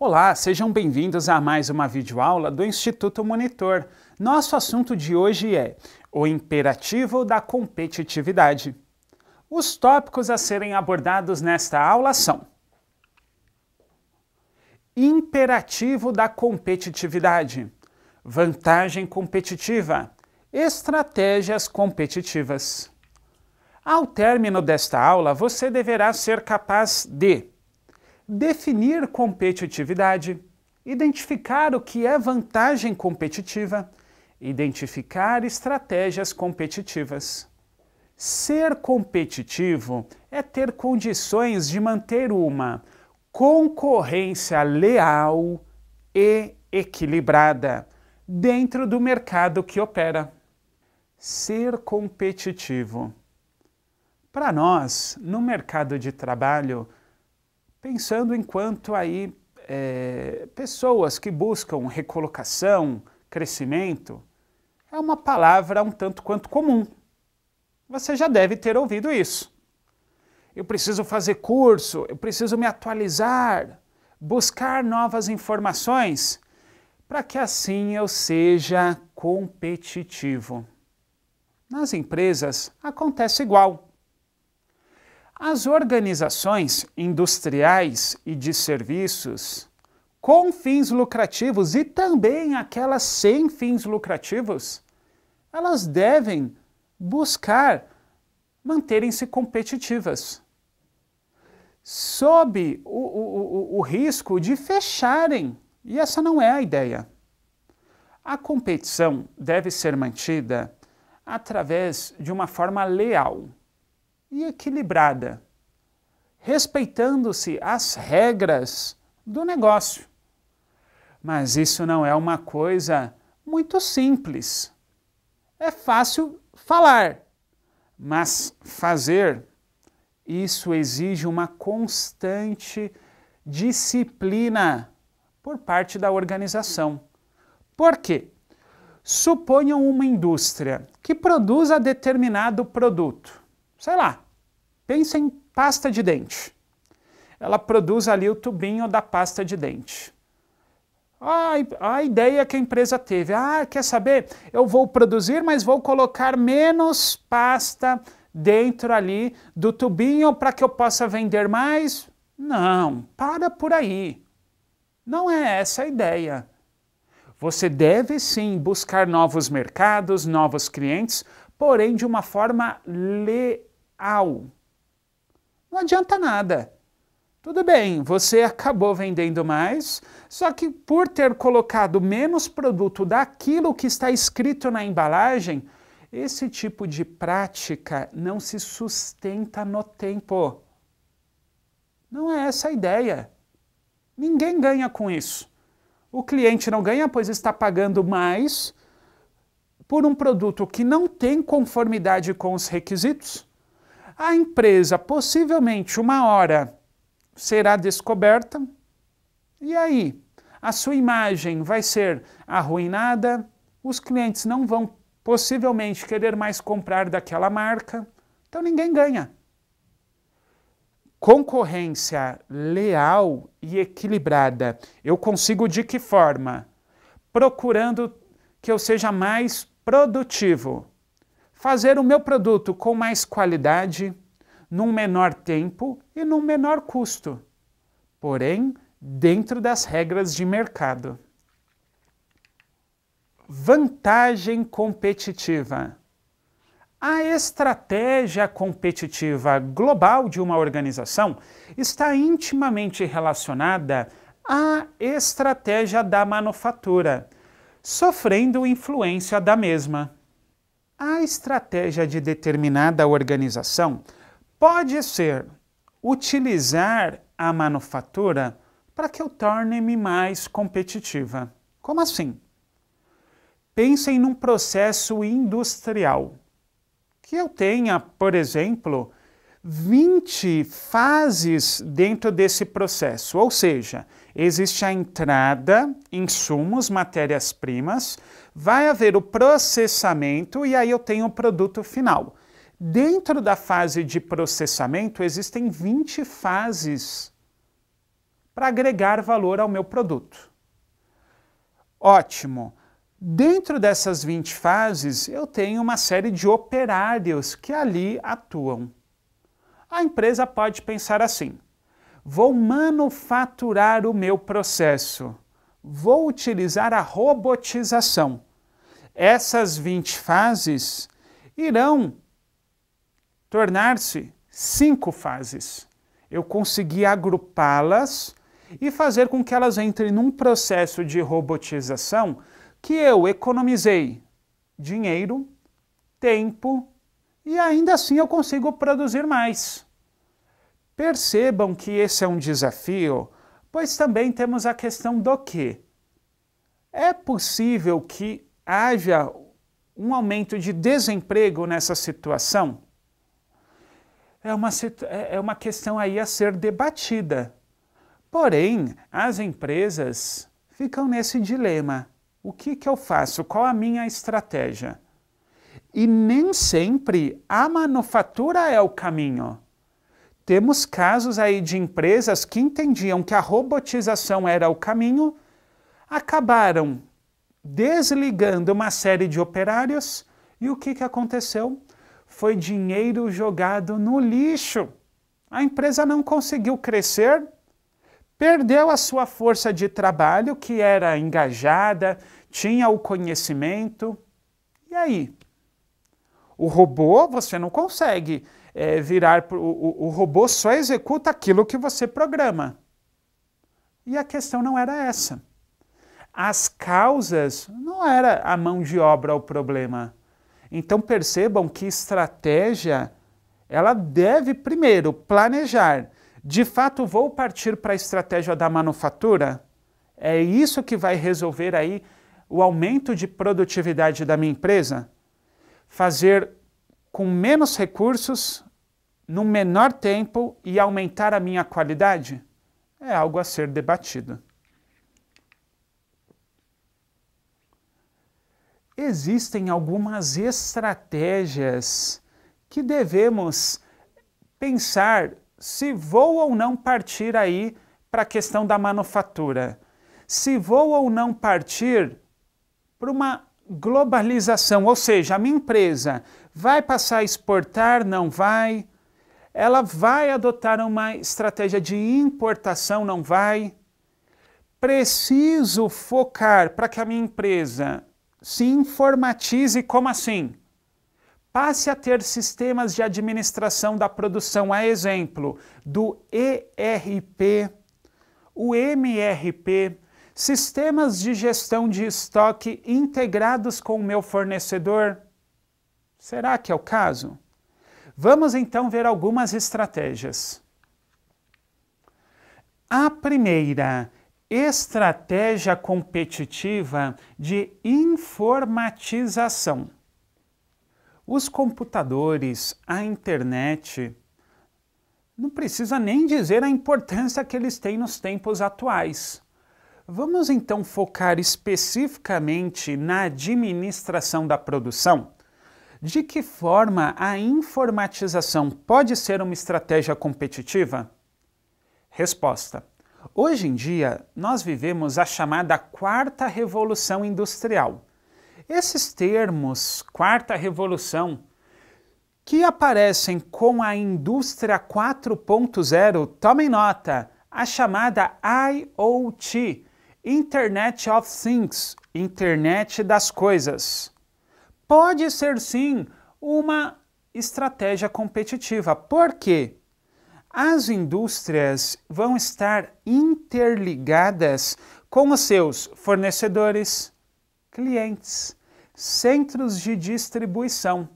Olá, sejam bem-vindos a mais uma videoaula do Instituto Monitor. Nosso assunto de hoje é o imperativo da competitividade. Os tópicos a serem abordados nesta aula são: imperativo da competitividade, vantagem competitiva, estratégias competitivas. Ao término desta aula, você deverá ser capaz de definir competitividade, identificar o que é vantagem competitiva, identificar estratégias competitivas. Ser competitivo é ter condições de manter uma concorrência leal e equilibrada dentro do mercado que opera. Ser competitivo. Para nós, no mercado de trabalho, pensando enquanto aí pessoas que buscam recolocação, crescimento, é uma palavra um tanto quanto comum. Você já deve ter ouvido isso. Eu preciso fazer curso, eu preciso me atualizar, buscar novas informações, para que assim eu seja competitivo. Nas empresas acontece igual. As organizações industriais e de serviços com fins lucrativos e também aquelas sem fins lucrativos, elas devem buscar manterem-se competitivas, sob o risco de fecharem, e essa não é a ideia. A competição deve ser mantida através de uma forma leal e equilibrada, respeitando-se as regras do negócio. Mas isso não é uma coisa muito simples. É fácil falar, mas fazer, isso exige uma constante disciplina por parte da organização. Por quê? Suponham uma indústria que produza determinado produto. Sei lá, pensa em pasta de dente. Ela produz ali o tubinho da pasta de dente. A ideia que a empresa teve, quer saber? Eu vou produzir, mas vou colocar menos pasta dentro ali do tubinho para que eu possa vender mais. Não, para por aí. Não é essa a ideia. Você deve sim buscar novos mercados, novos clientes, porém de uma forma leal. Não adianta nada. Tudo bem, você acabou vendendo mais, só que por ter colocado menos produto daquilo que está escrito na embalagem, esse tipo de prática não se sustenta no tempo. Não é essa a ideia. Ninguém ganha com isso. O cliente não ganha, pois está pagando mais por um produto que não tem conformidade com os requisitos. A empresa possivelmente uma hora será descoberta, e aí a sua imagem vai ser arruinada, os clientes não vão possivelmente querer mais comprar daquela marca, então ninguém ganha. Concorrência leal e equilibrada, eu consigo de que forma? Procurando que eu seja mais produtivo. Fazer o meu produto com mais qualidade, num menor tempo e num menor custo, porém dentro das regras de mercado. Vantagem competitiva. A estratégia competitiva global de uma organização está intimamente relacionada à estratégia da manufatura, sofrendo influência da mesma. A estratégia de determinada organização pode ser utilizar a manufatura para que eu torne-me mais competitiva. Como assim? Pensem num processo industrial. Que eu tenha, por exemplo, 20 fases dentro desse processo, ou seja, existe a entrada, insumos, matérias-primas, vai haver o processamento e aí eu tenho o produto final. Dentro da fase de processamento existem 20 fases para agregar valor ao meu produto. Ótimo! Dentro dessas 20 fases, eu tenho uma série de operários que ali atuam. A empresa pode pensar assim: vou manufaturar o meu processo, vou utilizar a robotização. Essas 20 fases irão tornar-se 5 fases. Eu consegui agrupá-las e fazer com que elas entrem num processo de robotização que eu economizei dinheiro, tempo e ainda assim eu consigo produzir mais. Percebam que esse é um desafio, pois também temos a questão do quê? É possível que haja um aumento de desemprego nessa situação? É uma questão aí a ser debatida. Porém, as empresas ficam nesse dilema. O que eu faço? Qual a minha estratégia? E nem sempre a manufatura é o caminho. Temos casos aí de empresas que entendiam que a robotização era o caminho, acabaram desligando uma série de operários e o que aconteceu? Foi dinheiro jogado no lixo. A empresa não conseguiu crescer, perdeu a sua força de trabalho, que era engajada, tinha o conhecimento. E aí? O robô, você não consegue virar... O robô só executa aquilo que você programa. E a questão não era essa. As causas não era a mão de obra o problema. Então percebam que estratégia, ela deve primeiro planejar. De fato, vou partir para a estratégia da manufatura? É isso que vai resolver aí o aumento de produtividade da minha empresa? Fazer com menos recursos, no menor tempo e aumentar a minha qualidade? É algo a ser debatido. Existem algumas estratégias que devemos pensar se vou ou não partir aí para a questão da manufatura. Se vou ou não partir para uma globalização, ou seja, a minha empresa vai passar a exportar, não vai? Ela vai adotar uma estratégia de importação, não vai? Preciso focar para que a minha empresa se informatize. Como assim? Passe a ter sistemas de administração da produção, a exemplo do ERP, o MRP, sistemas de gestão de estoque integrados com o meu fornecedor. Será que é o caso? Vamos então ver algumas estratégias. A primeira, estratégia competitiva de informatização. Os computadores, a internet, não precisa nem dizer a importância que eles têm nos tempos atuais. Vamos então focar especificamente na administração da produção? De que forma a informatização pode ser uma estratégia competitiva? Resposta. Hoje em dia, nós vivemos a chamada quarta revolução industrial. Esses termos, quarta revolução, que aparecem com a indústria 4.0, tomem nota, a chamada IoT, Internet of Things, Internet das Coisas. Pode ser sim uma estratégia competitiva. Por quê? As indústrias vão estar interligadas com os seus fornecedores, clientes, centros de distribuição.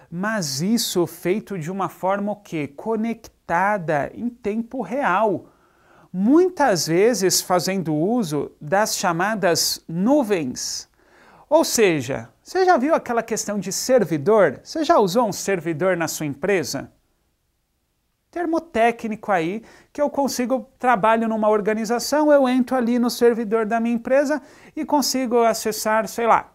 Mas isso feito de uma forma o quê? Conectada em tempo real. Muitas vezes fazendo uso das chamadas nuvens. Ou seja, você já viu aquela questão de servidor? Você já usou um servidor na sua empresa? Termo técnico aí, que eu trabalho numa organização, eu entro ali no servidor da minha empresa e consigo acessar, sei lá,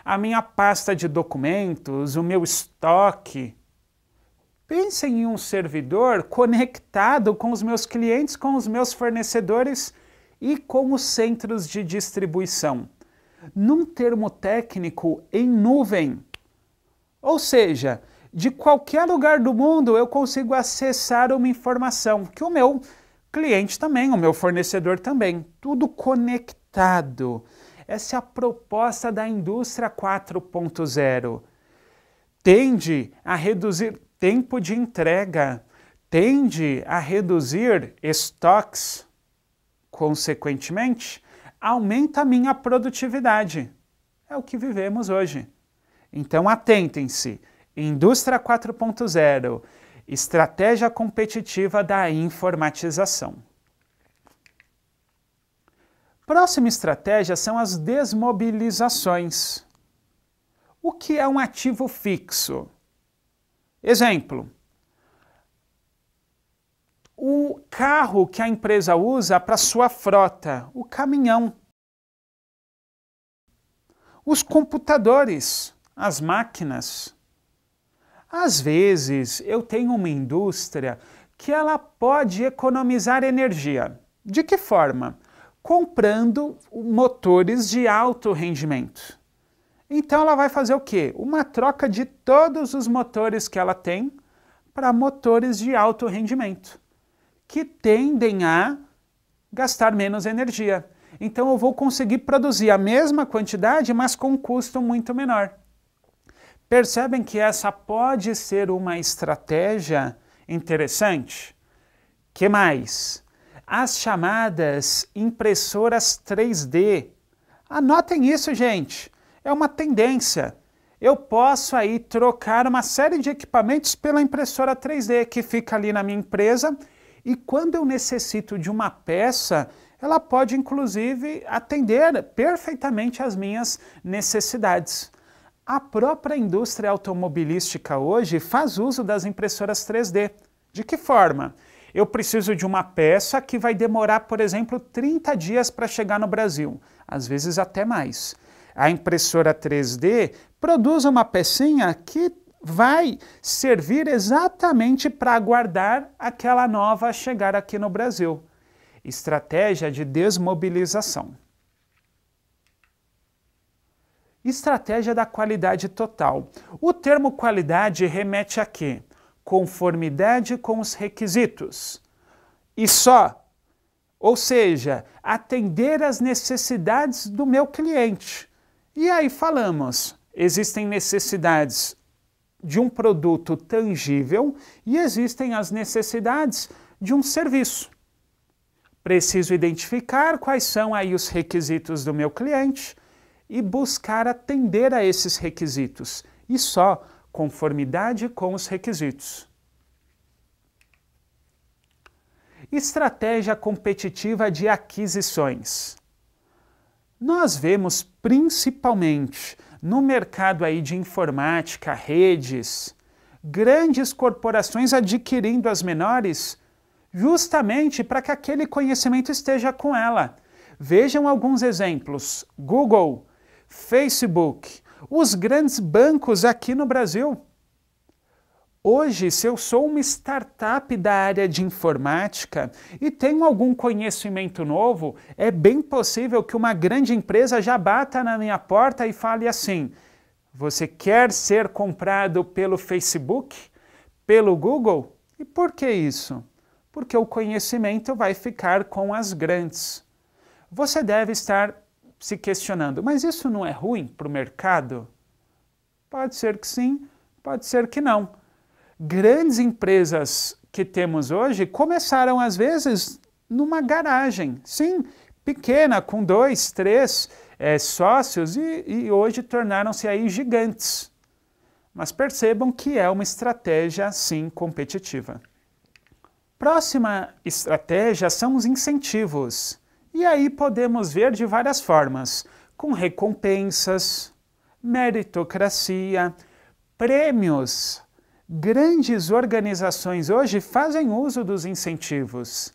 a minha pasta de documentos, o meu estoque. Pensem em um servidor conectado com os meus clientes, com os meus fornecedores e com os centros de distribuição. Num termo técnico, em nuvem. Ou seja, de qualquer lugar do mundo eu consigo acessar uma informação, que o meu cliente também, o meu fornecedor também, tudo conectado. Essa é a proposta da indústria 4.0. Tende a reduzir tempo de entrega, tende a reduzir estoques, consequentemente, aumenta a minha produtividade. É o que vivemos hoje. Então atentem-se, indústria 4.0, estratégia competitiva da informatização. Próxima estratégia são as desmobilizações. O que é um ativo fixo? Exemplo, o carro que a empresa usa para sua frota, o caminhão. Os computadores, as máquinas. Às vezes, eu tenho uma indústria que ela pode economizar energia. De que forma? Comprando motores de alto rendimento. Então ela vai fazer o quê? Uma troca de todos os motores que ela tem para motores de alto rendimento, que tendem a gastar menos energia. Então eu vou conseguir produzir a mesma quantidade, mas com um custo muito menor. Percebem que essa pode ser uma estratégia interessante? Que mais? As chamadas impressoras 3D. Anotem isso, gente. É uma tendência. Eu posso aí trocar uma série de equipamentos pela impressora 3D que fica ali na minha empresa e quando eu necessito de uma peça, ela pode inclusive atender perfeitamente às minhas necessidades. A própria indústria automobilística hoje faz uso das impressoras 3D. De que forma? Eu preciso de uma peça que vai demorar, por exemplo, 30 dias para chegar no Brasil, às vezes até mais. A impressora 3D produz uma pecinha que vai servir exatamente para aguardar aquela nova chegar aqui no Brasil. Estratégia de desmobilização. Estratégia da qualidade total. O termo qualidade remete a quê? Conformidade com os requisitos. E só. Ou seja, atender às necessidades do meu cliente. E aí falamos, existem necessidades de um produto tangível e existem as necessidades de um serviço. Preciso identificar quais são aí os requisitos do meu cliente e buscar atender a esses requisitos. E só conformidade com os requisitos. Estratégia competitiva de aquisições. Nós vemos principalmente no mercado aí de informática, redes, grandes corporações adquirindo as menores justamente para que aquele conhecimento esteja com ela. Vejam alguns exemplos: Google, Facebook, os grandes bancos aqui no Brasil. Hoje, se eu sou uma startup da área de informática e tenho algum conhecimento novo, é bem possível que uma grande empresa já bata na minha porta e fale assim: você quer ser comprado pelo Facebook? Pelo Google? E por que isso? Porque o conhecimento vai ficar com as grandes. Você deve estar se questionando, mas isso não é ruim para o mercado? Pode ser que sim, pode ser que não. Grandes empresas que temos hoje começaram, às vezes, numa garagem, sim, pequena, com 2, 3 sócios e hoje tornaram-se aí gigantes. Mas percebam que é uma estratégia, sim, competitiva. Próxima estratégia são os incentivos. E aí podemos ver de várias formas, com recompensas, meritocracia, prêmios. Grandes organizações hoje fazem uso dos incentivos.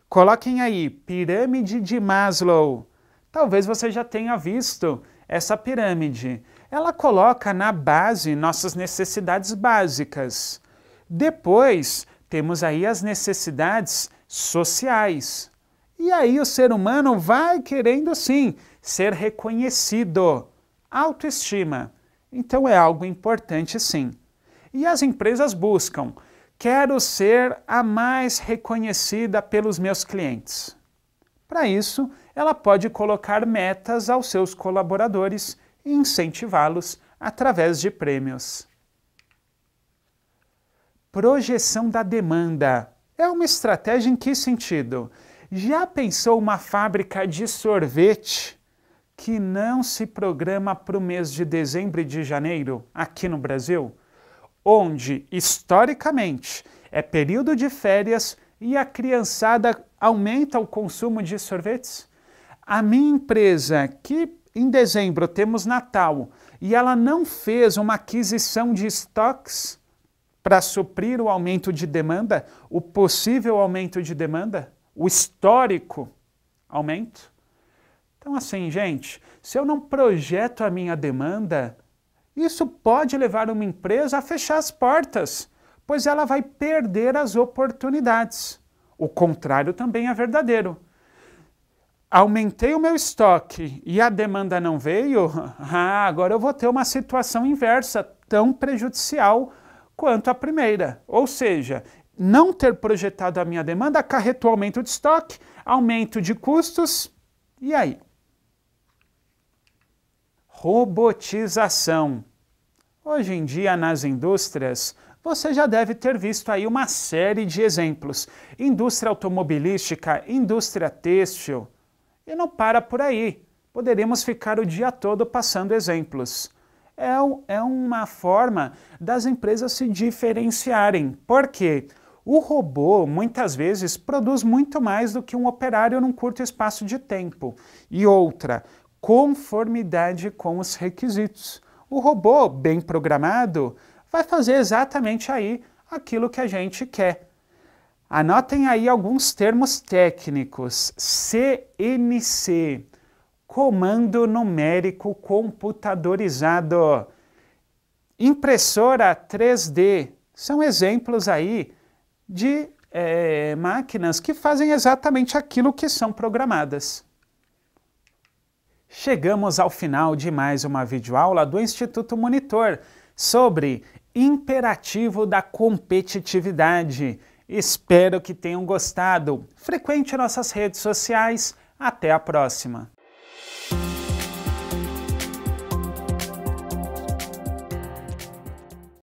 Coloquem aí, pirâmide de Maslow. Talvez você já tenha visto essa pirâmide. Ela coloca na base nossas necessidades básicas. Depois, temos aí as necessidades sociais. E aí o ser humano vai querendo, sim, ser reconhecido. Autoestima. Então é algo importante, sim. E as empresas buscam: quero ser a mais reconhecida pelos meus clientes. Para isso, ela pode colocar metas aos seus colaboradores e incentivá-los através de prêmios. Projeção da demanda. É uma estratégia em que sentido? Já pensou uma fábrica de sorvete que não se programa para o mês de dezembro e de janeiro aqui no Brasil? Onde, historicamente, é período de férias e a criançada aumenta o consumo de sorvetes? A minha empresa, que em dezembro temos Natal, e ela não fez uma aquisição de estoques para suprir o aumento de demanda, o possível aumento de demanda, o histórico aumento? Então assim, gente, se eu não projeto a minha demanda, isso pode levar uma empresa a fechar as portas, pois ela vai perder as oportunidades. O contrário também é verdadeiro. Aumentei o meu estoque e a demanda não veio, agora eu vou ter uma situação inversa, tão prejudicial quanto a primeira. Ou seja, não ter projetado a minha demanda acarretou aumento de estoque, aumento de custos, e aí? Robotização. Hoje em dia, nas indústrias, você já deve ter visto aí uma série de exemplos. Indústria automobilística, indústria têxtil. E não para por aí. Poderíamos ficar o dia todo passando exemplos. É uma forma das empresas se diferenciarem. Por quê? O robô, muitas vezes, produz muito mais do que um operário num curto espaço de tempo. E outra, conformidade com os requisitos. O robô, bem programado, vai fazer exatamente aí aquilo que a gente quer. Anotem aí alguns termos técnicos. CNC, Comando Numérico Computadorizado. Impressora 3D, são exemplos aí de máquinas que fazem exatamente aquilo que são programadas. Chegamos ao final de mais uma videoaula do Instituto Monitor sobre imperativo da competitividade. Espero que tenham gostado. Frequente nossas redes sociais. Até a próxima!